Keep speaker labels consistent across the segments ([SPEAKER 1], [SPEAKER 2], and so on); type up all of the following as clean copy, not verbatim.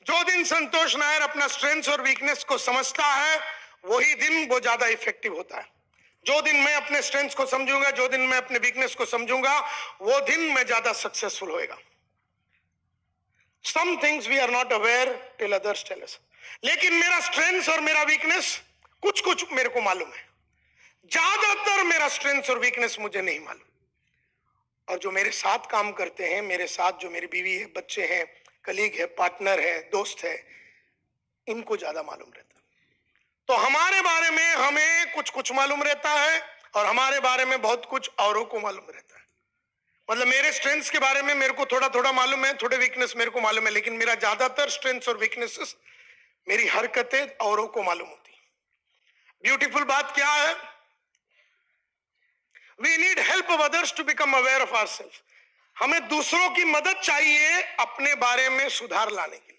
[SPEAKER 1] जो दिन संतोष नायर अपना स्ट्रेंथ और वीकनेस को समझता है वही दिन वो ज्यादा इफेक्टिव होता है। जो दिन मैं अपने स्ट्रेंथ को समझूंगा, जो दिन मैं अपने वीकनेस को समझूंगा, वो दिन मैं ज्यादा सक्सेसफुल होएगा। Some things we are not aware till others tell us. लेकिन मेरा स्ट्रेंथ और मेरा वीकनेस कुछ कुछ मेरे को मालूम है। ज्यादातर मेरा स्ट्रेंथ और वीकनेस मुझे नहीं मालूम। और जो मेरे साथ काम करते हैं, मेरे साथ जो मेरी बीवी है, बच्चे हैं, कलीग है, पार्टनर है, दोस्त है, इनको ज्यादा मालूम रहता है। तो हमारे बारे में हमें कुछ कुछ मालूम रहता है और हमारे बारे में बहुत कुछ औरों को मालूम रहता है। मतलब मेरे स्ट्रेंथ्स के बारे में मेरे को थोड़ा थोड़ा मालूम है, थोड़े वीकनेस मेरे को मालूम है, लेकिन मेरा ज्यादातर स्ट्रेंथ्स और वीकनेसेस, मेरी हरकतें औरों को मालूम होती। ब्यूटीफुल बात क्या है? We need help of others to become aware of ourself. हमें दूसरों की मदद चाहिए अपने बारे में सुधार लाने के लिए।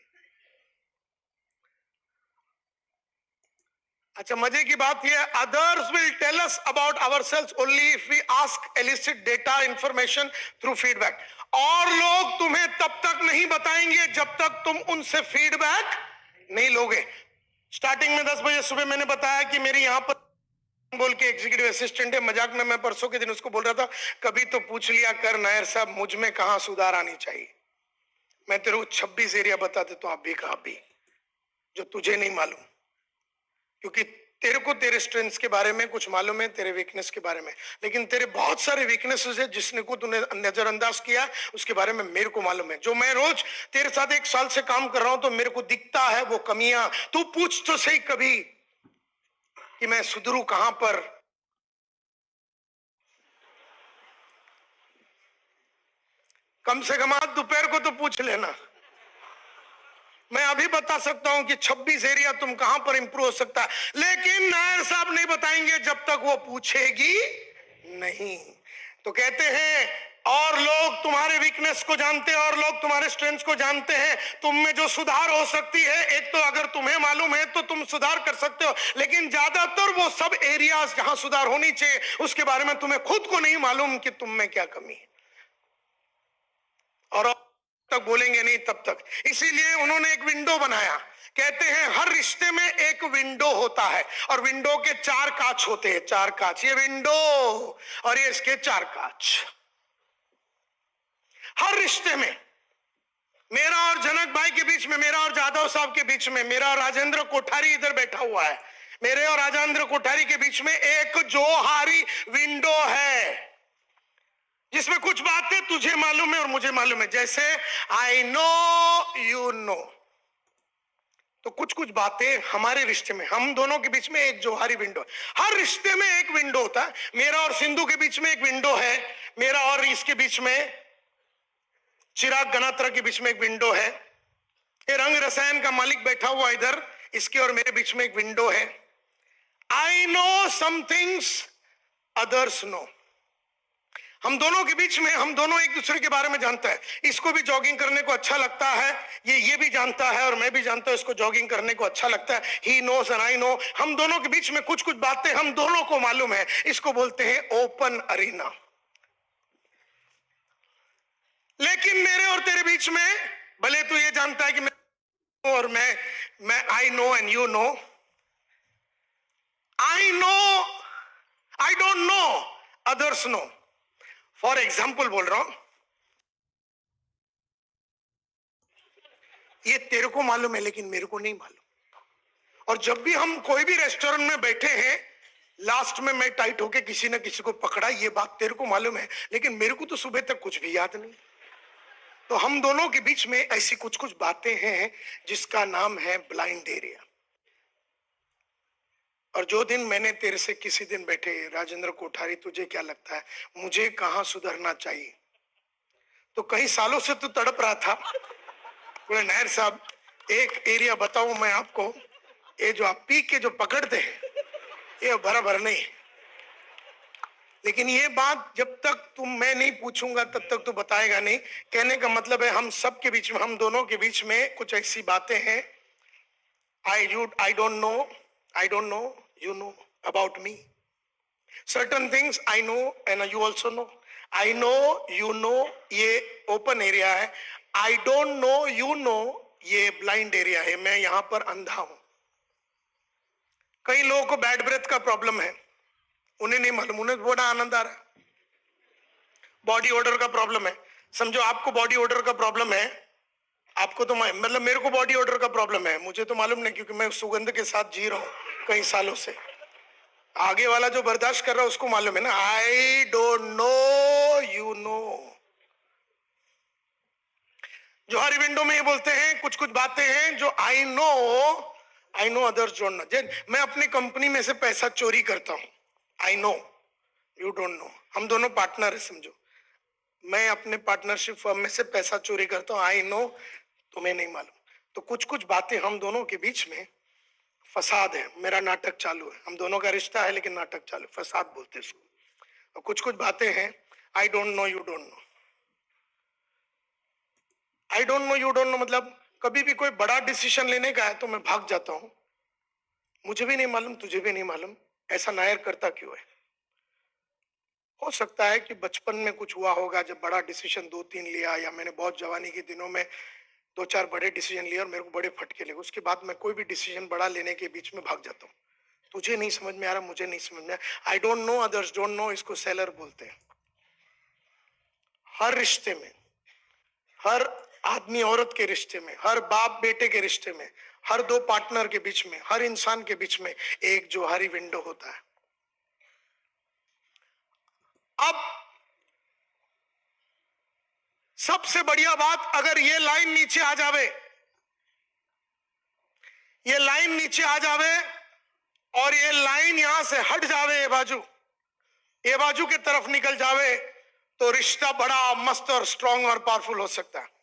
[SPEAKER 1] अच्छा, मजे की बात यह, others will tell us about ourselves only if we ask elicit data information through feedback. और लोग तुम्हें तब तक नहीं बताएंगे जब तक तुम उनसे फीडबैक नहीं लोगे। स्टार्टिंग में 10 बजे सुबह मैंने बताया कि मेरी यहां पर बोल के एग्जीक्यूटिव असिस्टेंट है। मजाक में मैं परसों के दिन उसको बोल रहा था, कभी तो पूछ लिया कर नायर साहब, मुझ में कहां सुधार आनी चाहिए। मैं तेरे को 26 एरिया बता देता हूं, अभी जो तुझे नहीं मालूम, क्योंकि तेरे को तेरे स्ट्रेंथ्स के बारे में कुछ मालूम है, तेरे वीकनेस के बारे में, लेकिन तेरे बहुत सारे वीकनेसेस है जिसने को तूने नजरअंदाज किया, उसके बारे में मेरे को मालूम है। जो मैं रोज तेरे साथ 1 साल से काम कर रहा हूं तो मेरे को दिखता है वो कमियां। तू पूछ तो सही कभी कि मैं सुधरू कहां पर। कम से कम आज दोपहर को तो पूछ लेना। मैं अभी बता सकता हूं कि 26 एरिया तुम कहां पर इंप्रूव हो सकता है, लेकिन नायर साहब नहीं बताएंगे जब तक वो पूछेगी नहीं। तो कहते हैं और लोग तुम्हारे वीकनेस को जानते हैं और लोग तुम्हारे स्ट्रेंथ्स को जानते हैं। तुम में जो सुधार हो सकती है, एक तो अगर तुम्हें मालूम है तो तुम सुधार कर सकते हो, लेकिन ज्यादातर वो सब एरियाज जहां सुधार होनी चाहिए उसके बारे में तुम्हें खुद को नहीं मालूम कि तुम में क्या कमी है, और तक बोलेंगे नहीं तब तक। इसीलिए उन्होंने एक विंडो बनाया। कहते हैं हर रिश्ते में एक विंडो होता है और विंडो के 4 कांच होते हैं। 4 कांच, ये विंडो और ये इसके 4 कांच। हर रिश्ते में, मेरा और जनक भाई के बीच में, मेरा और जादव साहब के बीच में, मेरा और राजेंद्र कोठारी इधर बैठा हुआ है, मेरे और राजेंद्र कोठारी के बीच में एक जोहारी विंडो है जिसमें कुछ बातें तुझे मालूम है और मुझे मालूम है। जैसे आई नो यू नो, तो कुछ कुछ बातें हमारे रिश्ते में, हम दोनों के बीच में एक जोहारी विंडो है। हर रिश्ते में एक विंडो होता है। मेरा और सिंधु के बीच में एक विंडो है, मेरा और इसके बीच में चिराग गनात्रा के बीच में एक विंडो है, ये रंग रसायन का मालिक बैठा हुआ इधर, इसके और मेरे बीच में एक विंडो है। I know some things others know. हम दोनों के बीच में, हम दोनों एक दूसरे के बारे में जानता है। इसको भी जॉगिंग करने को अच्छा लगता है, ये भी जानता है और मैं भी जानता हूं इसको जॉगिंग करने को अच्छा लगता है। He knows and I know. हम दोनों के बीच में कुछ कुछ बातें हम दोनों को मालूम है। इसको बोलते हैं ओपन अरीना। लेकिन मेरे और तेरे बीच में, भले तू ये जानता है कि मैं और मैं I know and you know, I know, I don't know, others know. For example बोल रहा हूं, ये तेरे को मालूम है लेकिन मेरे को नहीं मालूम। और जब भी हम कोई भी रेस्टोरेंट में बैठे हैं, लास्ट में मैं टाइट होके किसी न किसी को पकड़ा, ये बात तेरे को मालूम है लेकिन मेरे को तो सुबह तक कुछ भी याद नहीं। तो हम दोनों के बीच में ऐसी कुछ कुछ बातें हैं जिसका नाम है ब्लाइंड एरिया। और जो दिन मैंने तेरे से किसी दिन बैठे, राजेंद्र कोठारी तुझे क्या लगता है मुझे कहां सुधरना चाहिए, तो कई सालों से तू तड़प रहा था, बोले नायर साहब एक एरिया बताऊं मैं आपको, ये जो आप पी के जो पकड़ते हैं ये बराबर नहीं। लेकिन ये बात जब तक मैं नहीं पूछूंगा तब तक तू बताएगा नहीं। कहने का मतलब है हम सब के बीच में, हम दोनों के बीच में कुछ ऐसी बातें हैं। I don't know, you know about me. Certain things I know and you also know. I know, you know, ये open area है. I don't know, you know, ये ब्लाइंड एरिया है, मैं यहां पर अंधा हूं। कई लोगों को बैड ब्रेथ का प्रॉब्लम है, उन्हें नहीं मालूम, उन्हें बड़ा आनंद आ रहा है। बॉडी ओडर का प्रॉब्लम है, समझो आपको बॉडी ओडर का प्रॉब्लम है, आपको तो मतलब मेरे को बॉडी ओडर का प्रॉब्लम है, मुझे तो मालूम नहीं क्योंकि मैं सुगंध के साथ जी रहा हूं कई सालों से। आगे वाला जो बर्दाश्त कर रहा है उसको मालूम है ना। आई don't no, you know. Johari window में ये बोलते हैं कुछ कुछ बातें हैं जो I know others don't know. मैं अपनी कंपनी में से पैसा चोरी करता हूं, I know, you don't know. हम दोनों पार्टनर है समझो, मैं अपने पार्टनरशिप फर्म में से पैसा चोरी करता हूं, आई नो, तुम्हें नहीं मालूम। तो कुछ कुछ बातें हम दोनों के बीच में फसाद है, मेरा नाटक चालू है, हम दोनों का रिश्ता है लेकिन नाटक चालू है, फसाद बोलते हैं इसको। और कुछ कुछ बातें हैं आई don't no, you don't know. I don't no, you don't know मतलब कभी भी कोई बड़ा डिसीजन लेने का है तो मैं भाग जाता हूं, मुझे भी नहीं मालूम, तुझे भी नहीं मालूम। ऐसा नायर करता क्यों है? हो सकता है कि बचपन में कुछ हुआ होगा जब बड़ा डिसीजन 2-3 लिया, या मैंने बहुत जवानी के दिनों में 2-4 बड़े डिसीजन लिए और मेरे को बड़े फटके लगे, उसके बाद मैं कोई भी डिसीजन बड़ा लेने के बीच में भाग जाता हूँ। तुझे नहीं समझ में आ रहा, मुझे नहीं समझ में आ रहा, आई don't know others don't know, इसको सेलर बोलते हैं। हर रिश्ते में, हर आदमी औरत के रिश्ते में, हर बाप बेटे के रिश्ते में, हर दो पार्टनर के बीच में, हर इंसान के बीच में एक जोहारी विंडो होता है। अब सबसे बढ़िया बात, अगर ये लाइन नीचे आ जावे, ये लाइन नीचे आ जावे और ये लाइन यहां से हट जावे, ये बाजू की तरफ निकल जावे, तो रिश्ता बड़ा मस्त और स्ट्रांग और पावरफुल हो सकता है।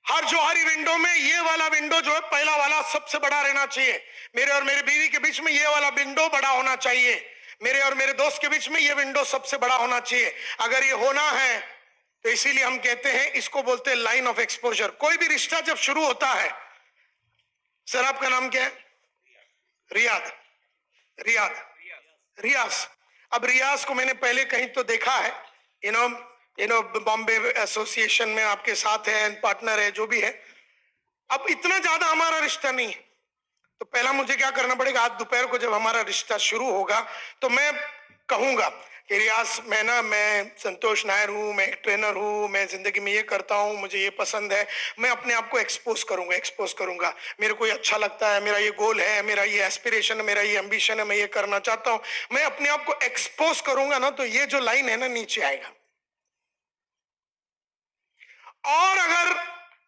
[SPEAKER 1] हर जोहारी विंडो में ये वाला विंडो जो है, पहला वाला सबसे बड़ा रहना चाहिए। मेरे और मेरे बीवी के बीच में ये वाला विंडो बड़ा होना चाहिए, मेरे और मेरे दोस्त के बीच में ये विंडो सबसे बड़ा होना चाहिए। अगर ये होना है तो इसीलिए हम कहते हैं, इसको बोलते हैं लाइन ऑफ एक्सपोजर। कोई भी रिश्ता जब शुरू होता है, सर आपका नाम क्या है? रियाद, रियाज। अब रियाज को मैंने पहले कहीं तो देखा है, यू नो बॉम्बे एसोसिएशन में आपके साथ है, पार्टनर है, जो भी है। अब इतना ज्यादा हमारा रिश्ता नहीं है, तो पहला मुझे क्या करना पड़ेगा, आज दोपहर को जब हमारा रिश्ता शुरू होगा तो मैं कहूंगा कि रियाज, मैं संतोष नायर हूं, मैं एक ट्रेनर हूं, मैं जिंदगी में ये करता हूं, मुझे ये पसंद है। मैं अपने आप को एक्सपोज करूंगा, मेरे को ये अच्छा लगता है, मेरा ये गोल है, मेरा ये एस्पिरेशन है, मेरा ये एम्बिशन है, मैं ये करना चाहता हूं। मैं अपने आप को एक्सपोज करूंगा ना, तो ये जो लाइन है ना, नीचे आएगा। और अगर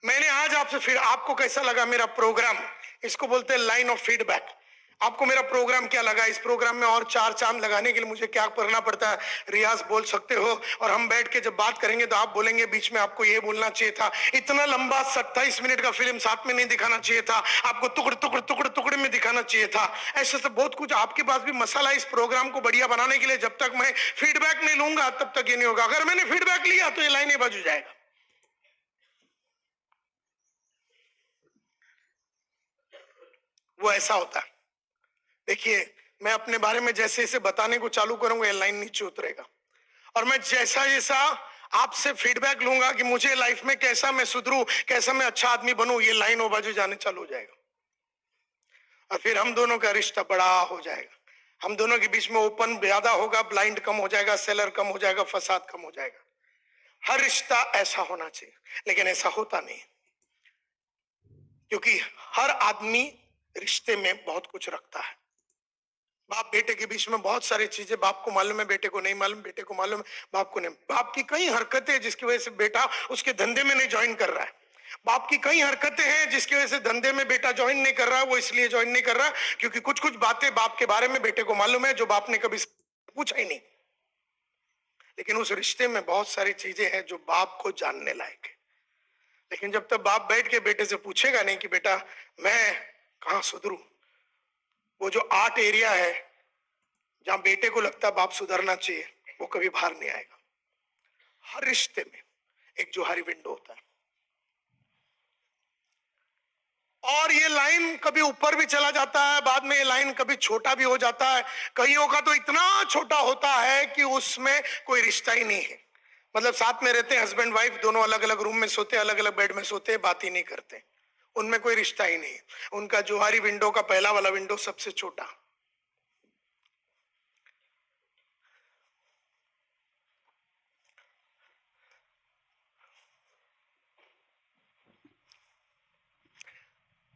[SPEAKER 1] मैंने आज आपसे, फिर आपको कैसा लगा मेरा प्रोग्राम, इसको बोलते हैं लाइन ऑफ फीडबैक। आपको मेरा प्रोग्राम क्या लगा? इस प्रोग्राम में और 4 चांद लगाने के लिए मुझे क्या करना पड़ता है? रियाज बोल सकते हो, और हम बैठ के जब बात करेंगे तो आप बोलेंगे बीच में आपको ये बोलना चाहिए था, इतना लंबा 27 मिनट का फिल्म साथ में नहीं दिखाना चाहिए था, आपको टुकड़े में दिखाना चाहिए था। ऐसे तो बहुत कुछ आपके पास भी मसाला इस प्रोग्राम को बढ़िया बनाने के लिए। जब तक मैं फीडबैक नहीं लूंगा तब तक ये नहीं होगा। अगर मैंने फीडबैक लिया तो ये लाइन बाजू जाएगा। वो ऐसा होता है। देखिए, मैं अपने बारे में जैसे जैसे बताने को चालू करूंगा, ये लाइन नीचे उतरेगा, और मैं जैसा जैसा आपसे फीडबैक लूंगा कि मुझे लाइफ में कैसा मैं सुधरूं, कैसा मैं अच्छा आदमी बनूं, ये लाइन वो बाजू जाने चालू हो जाएगा। और फिर हम दोनों का रिश्ता बड़ा हो जाएगा, हम दोनों के बीच में ओपन ज्यादा होगा, ब्लाइंड कम हो जाएगा, सेलर कम हो जाएगा, फसाद कम हो जाएगा। हर रिश्ता ऐसा होना चाहिए, लेकिन ऐसा होता नहीं, क्योंकि हर आदमी रिश्ते में बहुत कुछ रखता है। बाप बेटे के बीच में बहुत सारी चीजें, बाप को मालूम है, बेटे को नहीं मालूम, बेटे को मालूम है, बाप को नहीं। बाप की कई हरकतें हैं जिसकी वजह से बेटा उसके धंधे में नहीं ज्वाइन कर रहा है। बाप की कई हरकतें हैं जिसकी वजह से धंधे में बेटा ज्वाइन नहीं कर रहा है। वो इसलिए ज्वाइन नहीं कर रहा क्योंकि कुछ कुछ बातें बाप के बारे में बेटे को मालूम है जो बाप ने कभी पूछा ही नहीं। लेकिन उस रिश्ते में बहुत सारी चीजें हैं जो बाप को जानने लायक है। लेकिन जब तक बाप बैठ के बेटे से पूछेगा नहीं कि बेटा मैं कहां सुधरूं, वो जो 8 एरिया है जहां बेटे को लगता है बाप सुधरना चाहिए, वो कभी बाहर नहीं आएगा। हर रिश्ते में एक जोहारी विंडो होता है, और ये लाइन कभी ऊपर भी चला जाता है, बाद में ये लाइन कभी छोटा भी हो जाता है। कईयों का तो इतना छोटा होता है कि उसमें कोई रिश्ता ही नहीं है। मतलब साथ में रहते हैं, हस्बैंड वाइफ दोनों अलग अलग रूम में सोते, अलग अलग बेड में सोते, बात ही नहीं करते, उनमें कोई रिश्ता ही नहीं। उनका जोहारी विंडो का पहला वाला विंडो सबसे छोटा।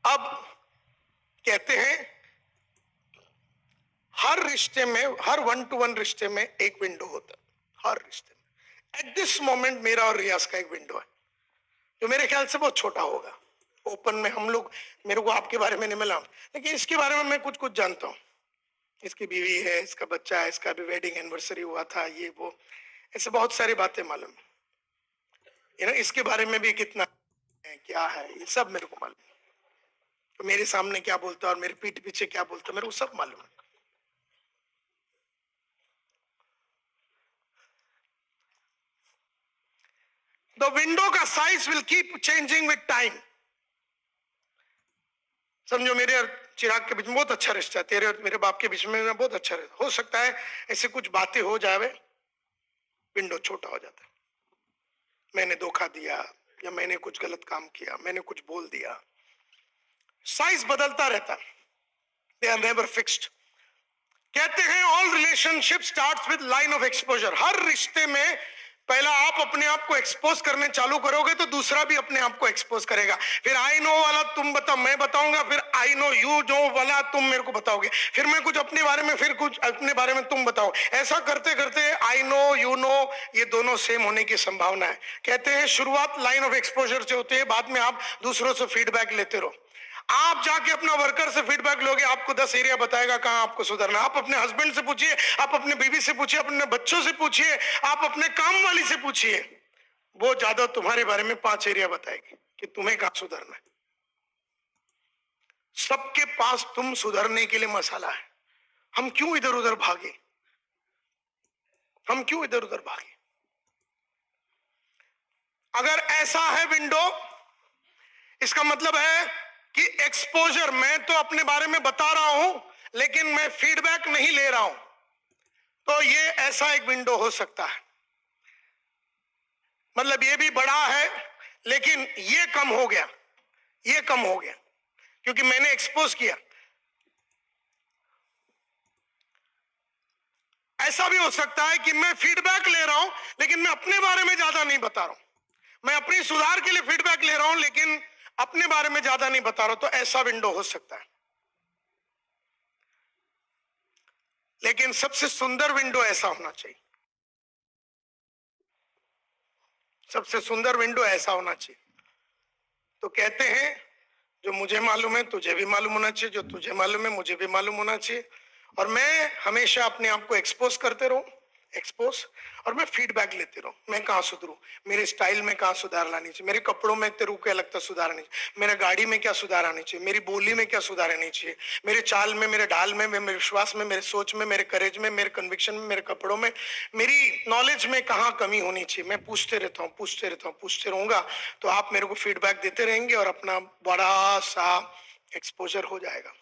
[SPEAKER 1] अब कहते हैं हर रिश्ते में, हर 1 to 1 रिश्ते में एक विंडो होता है, हर रिश्ते में। एट दिस मोमेंट मेरा और रियाज का एक विंडो है जो मेरे ख्याल से बहुत छोटा होगा। ओपन में हम लोग, मेरे को आपके बारे में नहीं मिला, लेकिन इसके बारे में मैं कुछ कुछ जानता हूँ। इसकी बीवी है, इसका बच्चा है, इसका भी वेडिंग एनिवर्सरी हुआ था, ये वो, ऐसे बहुत सारी बातें मालूम है। इसके बारे में भी कितना है, क्या है, ये सब मेरे को मालूम है। तो मेरे सामने क्या बोलता है और मेरे पीठ पीछे क्या बोलता है, मेरे को सब मालूम है। The window का size will keep changing with time। समझो मेरे और चिराग के बीच में बहुत अच्छा रिश्ता है, तेरे और मेरे बाप के बीच में बहुत अच्छा रिश्ता। हो सकता है ऐसे कुछ बातें हो जावे, विंडो छोटा हो जाता है। मैंने धोखा दिया या मैंने कुछ गलत काम किया, मैंने कुछ बोल दिया, साइज बदलता रहता। They are never fixed. कहते हैं all relationship starts with line of exposure. हर रिश्ते में पहला आप अपने आप को एक्सपोज करने चालू करोगे तो दूसरा भी अपने आप को एक्सपोज करेगा। फिर आई नो वाला तुम बताओ, मैं बताऊंगा, फिर आई नो यू जो वाला तुम मेरे को बताओगे, फिर मैं कुछ अपने बारे में, फिर कुछ अपने बारे में तुम बताओ। ऐसा करते करते आई नो यू नो ये दोनों सेम होने की संभावना है। कहते हैं शुरुआत लाइन ऑफ एक्सपोजर से होती है, बाद में आप दूसरों से फीडबैक लेते रहो। आप जाके अपना वर्कर से फीडबैक लोगे, आपको 10 एरिया बताएगा कहां आपको सुधरना। आप अपने हस्बैंड से पूछिए, आप अपने बीवी से पूछिए, अपने बच्चों से पूछिए, आप अपने काम वाली से पूछिए, वो ज्यादा तुम्हारे बारे में 5 एरिया बताएगी कि तुम्हें कहां सुधरना है। सबके पास तुम सुधरने के लिए मसाला है। हम क्यों इधर उधर भागे, हम क्यों इधर उधर भागे? अगर ऐसा है विंडो, इसका मतलब है कि एक्सपोजर, मैं तो अपने बारे में बता रहा हूं लेकिन मैं फीडबैक नहीं ले रहा हूं, तो ये ऐसा एक विंडो हो सकता है। मतलब ये भी बड़ा है लेकिन ये कम हो गया, ये कम हो गया क्योंकि मैंने एक्सपोज किया। ऐसा भी हो सकता है कि मैं फीडबैक ले रहा हूं लेकिन मैं अपने बारे में ज्यादा नहीं बता रहा हूं। मैं अपनी सुधार के लिए फीडबैक ले रहा हूं लेकिन अपने बारे में ज्यादा नहीं बता रहा हूं, तो ऐसा विंडो हो सकता है। लेकिन सबसे सुंदर विंडो ऐसा होना चाहिए, सबसे सुंदर विंडो ऐसा होना चाहिए। तो कहते हैं जो मुझे मालूम है तुझे भी मालूम होना चाहिए, जो तुझे मालूम है मुझे भी मालूम होना चाहिए। और मैं हमेशा अपने आप को एक्सपोज करते रहूं, एक्सपोज, और मैं फीडबैक लेते रहूं। मैं कहां सुधरूं, मेरे स्टाइल में कहां सुधार लानी चाहिए, मेरे कपड़ों में तेरे को क्या लगता है सुधार आनी चाहिए, मेरे गाड़ी में क्या सुधार आनी चाहिए, मेरी बोली में क्या सुधार आनी चाहिए, मेरे चाल में, मेरे ढाल में, मेरे विश्वास में, मेरे सोच में, मेरे करेज में, मेरे कन्विक्शन में, मेरे कपड़ों में, मेरी नॉलेज में कहां कमी होनी चाहिए। मैं पूछते रहता हूँ, पूछते रहता हूँ, पूछते रहूंगा तो आप मेरे को फीडबैक देते रहेंगे और अपना बड़ा सा एक्सपोजर हो जाएगा।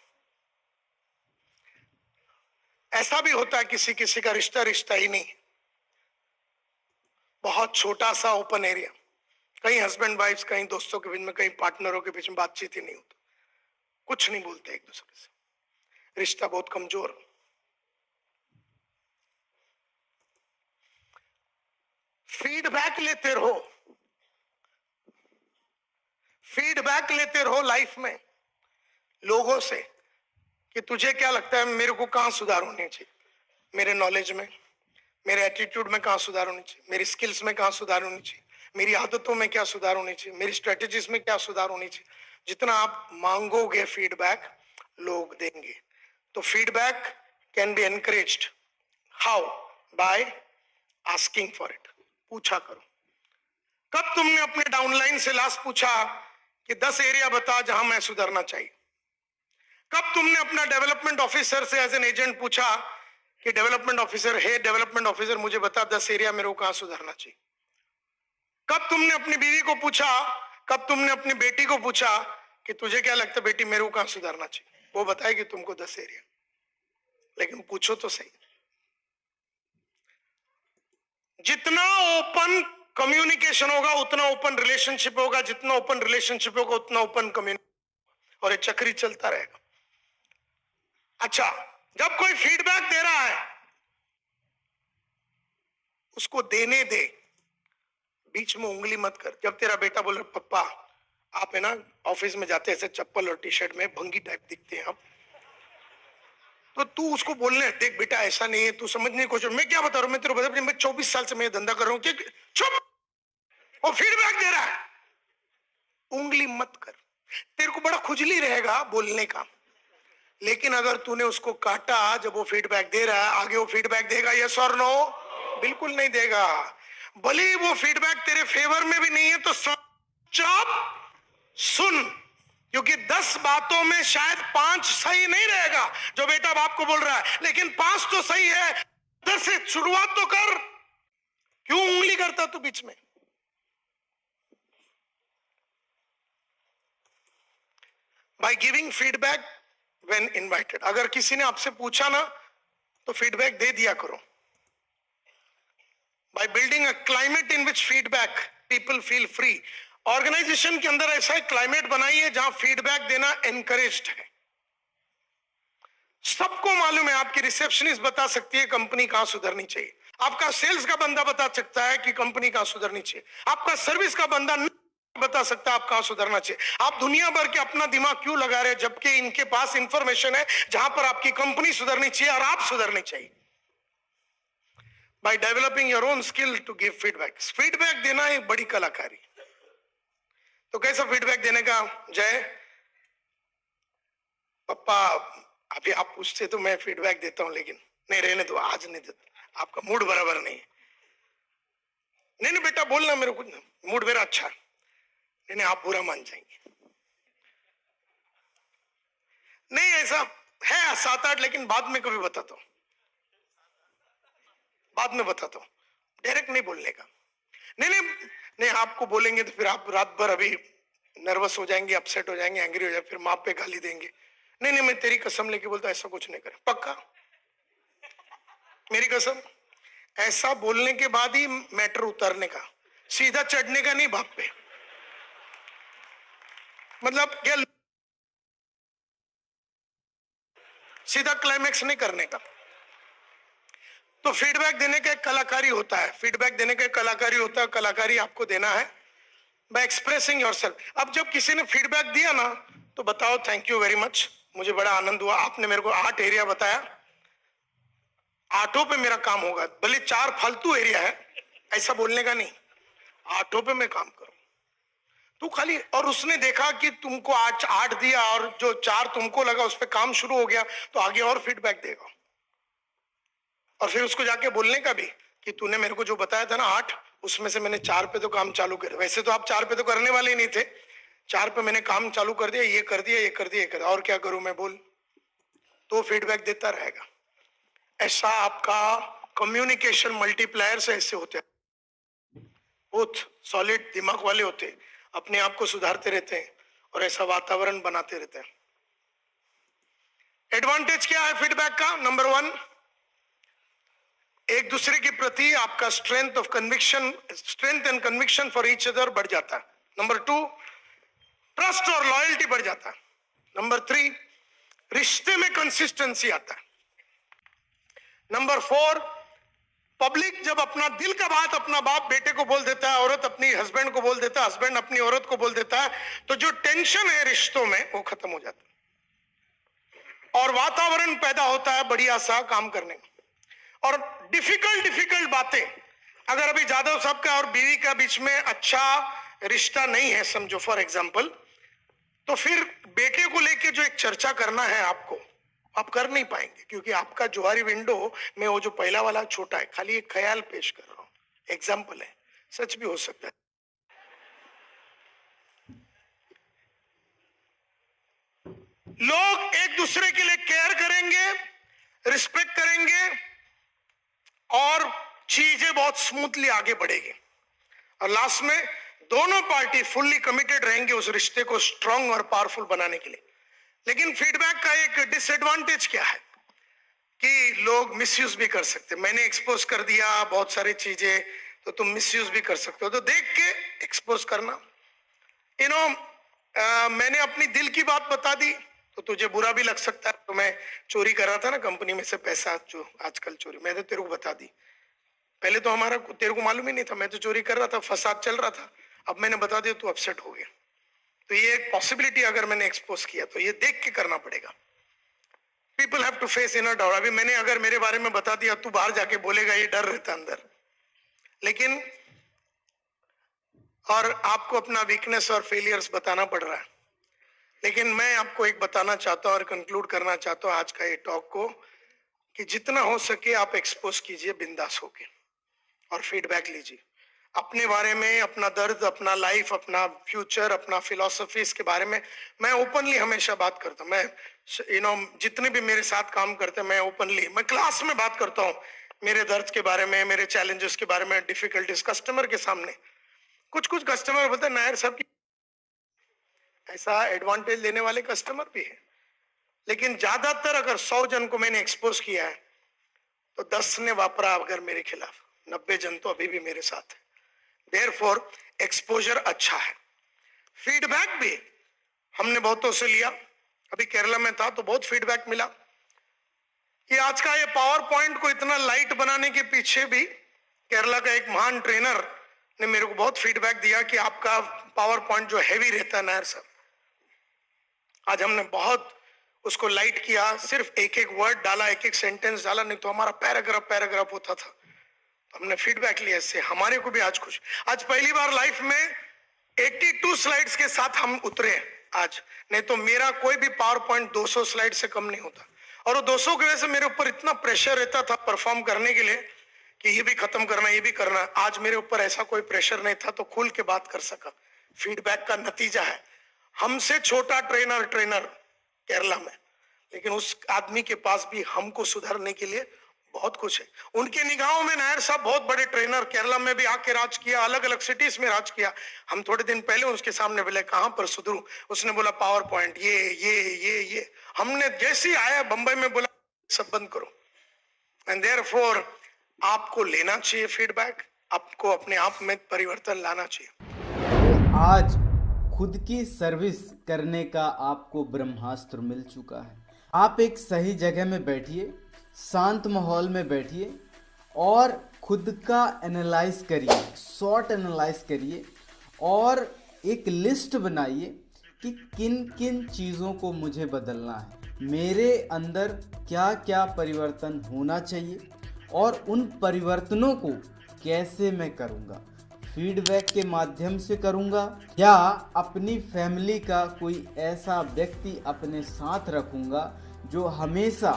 [SPEAKER 1] ऐसा भी होता है किसी किसी का रिश्ता रिश्ता ही नहीं, बहुत छोटा सा ओपन एरिया, कहीं हस्बैंड वाइफ, कहीं दोस्तों के बीच में, कहीं पार्टनरों के बीच में बातचीत ही नहीं होती, कुछ नहीं बोलते एक दूसरे से, रिश्ता बहुत कमजोर। फीडबैक लेते रहो, फीडबैक लेते रहो लाइफ में लोगों से कि तुझे क्या लगता है मेरे को कहां सुधार होनी चाहिए, मेरे नॉलेज में, मेरे एटीट्यूड में कहां सुधार होनी चाहिए, मेरी स्किल्स में कहां सुधार होनी चाहिए, मेरी आदतों में क्या सुधार होनी चाहिए, मेरी स्ट्रेटेजीज में क्या सुधार होनी चाहिए। जितना आप मांगोगे फीडबैक लोग देंगे। तो feedback can be encouraged, how? By asking for it. पूछा करो। कब तुमने अपने डाउनलाइन से लास्ट पूछा कि 10 एरिया बता जहां मैं सुधरना चाहिए? कब तुमने अपना डेवलपमेंट ऑफिसर से एज एन एजेंट पूछा कि डेवलपमेंट ऑफिसर, हे डेवलपमेंट ऑफिसर मुझे बता 10 एरिया मेरे को कहां सुधारना चाहिए? कब तुमने अपनी बीवी को पूछा, कब तुमने अपनी बेटी को पूछा कि तुझे क्या लगता है बेटी मेरे को कहां सुधारना चाहिए? वो बताएगी तुमको 10 एरिया, लेकिन पूछो तो सही। जितना ओपन कम्युनिकेशन होगा उतना ओपन रिलेशनशिप होगा, जितना ओपन रिलेशनशिप होगा उतना ओपन कम्युनिकेशन, और ये चक्री चलता रहेगा। अच्छा, जब कोई फीडबैक दे रहा है उसको देने दे, बीच में उंगली मत कर। जब तेरा बेटा बोले पप्पा आप है ना ऑफिस में जाते ऐसे चप्पल और टी शर्ट में भंगी टाइप दिखते हैं आप, तो तू उसको बोलने देख बेटा ऐसा नहीं है, तू समझने की कोशिश। मैं क्या बता रहा हूं, मैं तेरे को बता, मैं 24 साल से मैं धंधा कर रहा हूं कि चुप, वो फीडबैक दे रहा है, उंगली मत कर। तेरे को बड़ा खुजली रहेगा बोलने का, लेकिन अगर तूने उसको काटा जब वो फीडबैक दे रहा है, आगे वो फीडबैक देगा यस और नो? बिल्कुल नहीं देगा। भले ही वो फीडबैक तेरे फेवर में भी नहीं है तो चुपचाप सुन, क्योंकि 10 बातों में शायद 5 सही नहीं रहेगा जो बेटा बाप को बोल रहा है, लेकिन 5 तो सही है। उधर से शुरुआत तो कर, क्यों उंगली करता तू बीच में? By giving feedback when invited. अगर किसी ने आपसे पूछा ना तो फीडबैक दे दिया करो। By building a climate in which feedback people feel free. Organisation के अंदर ऐसा एक क्लाइमेट बनाइए जहां फीडबैक देना एनकरेज्ड है। सबको मालूम है, आपकी रिसेप्शनिस्ट बता सकती है कंपनी कहां सुधरनी चाहिए, आपका सेल्स का बंदा बता सकता है कि कंपनी कहां सुधरनी चाहिए, आपका सर्विस का बंदा बता सकता है आप कहां सुधरना चाहिए। आप दुनिया भर के अपना दिमाग क्यों लगा रहे हैं जबकि इनके पास इंफॉर्मेशन है जहां पर आपकी कंपनी सुधरनी चाहिए और आप सुधरनी चाहिए। By developing your own skill to give feedback. Feedback देना एक बड़ी कलाकारी। तो कैसा फीडबैक देने का? जय पप्पा अभी आप पूछते तो मैं फीडबैक देता हूं, लेकिन नहीं रहने दो, आज नहीं देता, आपका मूड बराबर नहीं है। नहीं नहीं बेटा बोलना, मेरे को मूड मेरा अच्छा है। नहीं आप बुरा मान जाएंगे। नहीं ऐसा है 7-8, लेकिन बाद में कभी बताता हूं, बाद में बताता हूं, डायरेक्ट नहीं बोलने का। नहीं नहीं नहीं, आपको बोलेंगे तो फिर आप रात भर अभी नर्वस हो जाएंगे, अपसेट हो जाएंगे, एंग्री हो जाएंगे, फिर माँ पे गाली देंगे। नहीं नहीं, मैं तेरी कसम लेके बोलता ऐसा कुछ नहीं करे, पक्का मेरी कसम। ऐसा बोलने के बाद ही मैटर उतरने का, सीधा चढ़ने का नहीं बाप पे। मतलब क्या, सीधा क्लाइमैक्स नहीं करने का। तो फीडबैक देने का एक कलाकारी होता है, फीडबैक देने का एक कलाकारी होता है। कलाकारी आपको देना है बाय एक्सप्रेसिंग योरसेल्फ। अब जब किसी ने फीडबैक दिया ना तो बताओ थैंक यू वेरी मच, मुझे बड़ा आनंद हुआ, आपने मेरे को 8 एरिया बताया, 8 पे मेरा काम होगा। भले 4 फालतू एरिया है, ऐसा बोलने का नहीं, 8 पे मैं काम करूं तू खाली। और उसने देखा कि तुमको आज 8 दिया और जो 4 तुमको लगा उस पर काम शुरू हो गया, तो आगे और फीडबैक देगा। और फिर उसको जाके बोलने का भी कि तूने मेरे को जो बताया था ना 8, उसमें से मैंने 4 पे तो काम चालू कर। वैसे तो आप 4 पे तो करने वाले ही नहीं थे, 4 पे मैंने काम चालू कर दिया, ये कर दिया, ये कर दिया, ये कर दिया, और क्या करूं मैं, बोल। तो फीडबैक देता रहेगा। ऐसा आपका कम्युनिकेशन मल्टीप्लायर्स ऐसे होते हैं, बहुत सॉलिड दिमाग वाले होते हैं, अपने आप को सुधारते रहते हैं और ऐसा वातावरण बनाते रहते हैं। एडवांटेज क्या है फीडबैक का? नंबर 1, एक दूसरे के प्रति आपका strength and conviction for each other बढ़ जाता है। नंबर 2, ट्रस्ट और लॉयल्टी बढ़ जाता है। नंबर 3, रिश्ते में कंसिस्टेंसी आता है। नंबर 4, पब्लिक जब अपना दिल का बात अपना बाप बेटे को बोल देता है, औरत अपनी हस्बैंड को बोल देता है, हस्बैंड अपनी औरत को बोल देता है, तो जो टेंशन है रिश्तों में वो खत्म हो जाता है और वातावरण पैदा होता है बढ़िया सा काम करने का। और डिफिकल्ट बातें, अगर अभी जादव साहब का और बीवी का बीच में अच्छा रिश्ता नहीं है समझो फॉर एग्जांपल, तो फिर बेटे को लेके जो एक चर्चा करना है आपको, आप कर नहीं पाएंगे, क्योंकि आपका जुआरी विंडो में वो जो पहला वाला छोटा है। खाली एक ख्याल पेश कर रहा हूं, एग्जाम्पल है, सच भी हो सकता है। लोग एक दूसरे के लिए केयर करेंगे, रिस्पेक्ट करेंगे और चीजें बहुत स्मूथली आगे बढ़ेगी और लास्ट में दोनों पार्टी फुल्ली कमिटेड रहेंगे उस रिश्ते को स्ट्रांग और पावरफुल बनाने के लिए। लेकिन फीडबैक का एक डिसएडवांटेज क्या है? कि लोग मिसयूज भी कर सकते। मैंने एक्सपोज कर दिया बहुत सारी चीजें, तो तुम मिसयूज भी कर सकते हो, तो देख के एक्सपोज करना। मैंने अपनी दिल की बात बता दी तो तुझे बुरा भी लग सकता है। तो मैं चोरी कर रहा था ना कंपनी में से पैसा, जो आजकल चोरी, मैंने तेरे को बता दी। पहले तो हमारा तेरे को मालूम ही नहीं था, मैं तो चोरी कर रहा था, फसाद चल रहा था। अब मैंने बता दिया, तू अपसेट हो गया। तो ये एक पॉसिबिलिटी अगर मैंने एक्सपोज किया तो ये देख के करना पड़ेगा। People have to face inner doubt. अभी मैंने अगर मेरे बारे में बता दिया, तू बाहर जाके बोलेगा, ये डर रहता अंदर। लेकिन और आपको अपना वीकनेस और फेलियर्स बताना पड़ रहा है। लेकिन मैं आपको एक बताना चाहता हूं और कंक्लूड करना चाहता हूं आज का ये टॉक को, कि जितना हो सके आप एक्सपोज कीजिए बिंदास होके और फीडबैक लीजिए अपने बारे में, अपना दर्द, अपना लाइफ, अपना फ्यूचर, अपना फिलॉसफी, इसके बारे में मैं ओपनली हमेशा बात करता हूँ। मैं जितने भी मेरे साथ काम करते हैं, मैं ओपनली, मैं क्लास में बात करता हूँ मेरे दर्द के बारे में, मेरे चैलेंजेस के बारे में, डिफिकल्टीज कस्टमर के सामने। कुछ कस्टमर बोलते हैं नायर साहब की, ऐसा एडवांटेज लेने वाले कस्टमर भी है। लेकिन ज्यादातर अगर 100 जन को मैंने एक्सपोज किया है तो 10 ने वापरा अगर मेरे खिलाफ, 90 जन तो अभी भी मेरे साथ है। देयरफॉर एक्सपोजर अच्छा है। फीडबैक भी हमने बहुतों से लिया। अभी केरला में था तो बहुत फीडबैक मिला कि आज का ये पावर पॉइंट को इतना लाइट बनाने के पीछे भी केरला का एक महान ट्रेनर ने मेरे को बहुत फीडबैक दिया कि आपका पावर पॉइंट जो हैवी रहता है नायर साहब, आज हमने बहुत उसको लाइट किया, सिर्फ एक एक वर्ड डाला, एक एक सेंटेंस डाला, नहीं तो हमारा पैराग्राफ होता था। तो हमने फीडबैक लिया, इससे हमारे को भी आज खुश। आज पहली बार लाइफ में 82 स्लाइड्स के साथ हम उतरे आज, नहीं तो मेरा कोई भी पावर पॉइंट 200 स्लाइड से कम नहीं होता। और वो 200 की वजह से मेरे ऊपर इतना प्रेशर रहता था परफॉर्म करने के लिए कि ये भी खत्म करना, ये भी करना। आज मेरे ऊपर ऐसा कोई प्रेशर नहीं था, तो खुल के बात कर सका। फीडबैक का नतीजा है। हमसे छोटा ट्रेनर केरला में, लेकिन उस आदमी के पास भी हमको सुधारने के लिए बहुत कुछ है। उनके निगाहों में नायर साहब बहुत बड़े ट्रेनर, केरला में भी आके राज किया, अलग अलग सिटीज में राज किया। हम थोड़े दिन पहले उसके सामने बोले कहां पर सुधरू, उसने बोला पावर पॉइंट ये। हमने जैसे ही आया बंबई में बोला सब बंद करो। एंड देयरफॉर आपको लेना चाहिए फीडबैक, आपको अपने आप में परिवर्तन लाना चाहिए।
[SPEAKER 2] आज खुद की सर्विस करने का आपको ब्रह्मास्त्र मिल चुका है। आप एक सही जगह में बैठिए, शांत माहौल में बैठिए और खुद का एनालाइज करिए, शॉर्ट एनालाइज करिए और एक लिस्ट बनाइए कि किन किन चीज़ों को मुझे बदलना है, मेरे अंदर क्या क्या परिवर्तन होना चाहिए और उन परिवर्तनों को कैसे मैं करूँगा। फीडबैक के माध्यम से करूँगा या अपनी फैमिली का कोई ऐसा व्यक्ति अपने साथ रखूँगा जो हमेशा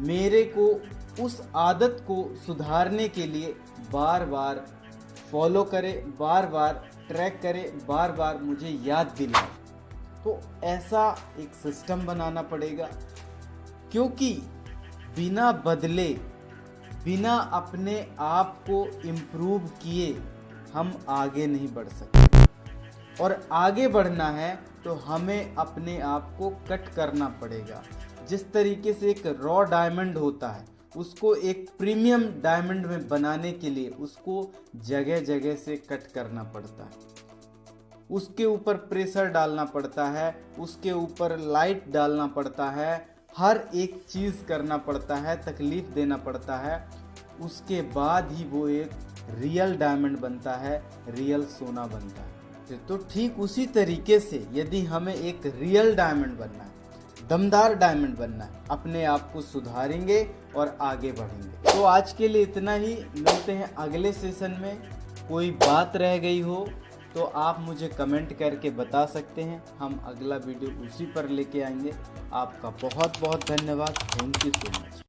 [SPEAKER 2] मेरे को उस आदत को सुधारने के लिए बार बार फॉलो करे, बार बार ट्रैक करे, बार बार मुझे याद दिलाए। तो ऐसा एक सिस्टम बनाना पड़ेगा, क्योंकि बिना बदले, बिना अपने आप को इम्प्रूव किए हम आगे नहीं बढ़ सकते। और आगे बढ़ना है तो हमें अपने आप को कट करना पड़ेगा। जिस तरीके से एक रॉ डायमंड होता है, उसको एक प्रीमियम डायमंड में बनाने के लिए उसको जगह जगह से कट करना पड़ता है, उसके ऊपर प्रेशर डालना पड़ता है, उसके ऊपर लाइट डालना पड़ता है, हर एक चीज़ करना पड़ता है, तकलीफ देना पड़ता है। उसके बाद ही वो एक रियल डायमंड बनता है, रियल सोना बनता है। तो ठीक उसी तरीके से यदि हमें एक रियल डायमंड बनना है, दमदार डायमंड बनना है, अपने आप को सुधारेंगे और आगे बढ़ेंगे। तो आज के लिए इतना ही, मिलते हैं अगले सेशन में। कोई बात रह गई हो तो आप मुझे कमेंट करके बता सकते हैं, हम अगला वीडियो उसी पर लेके आएंगे। आपका बहुत बहुत धन्यवाद। Thank you so much.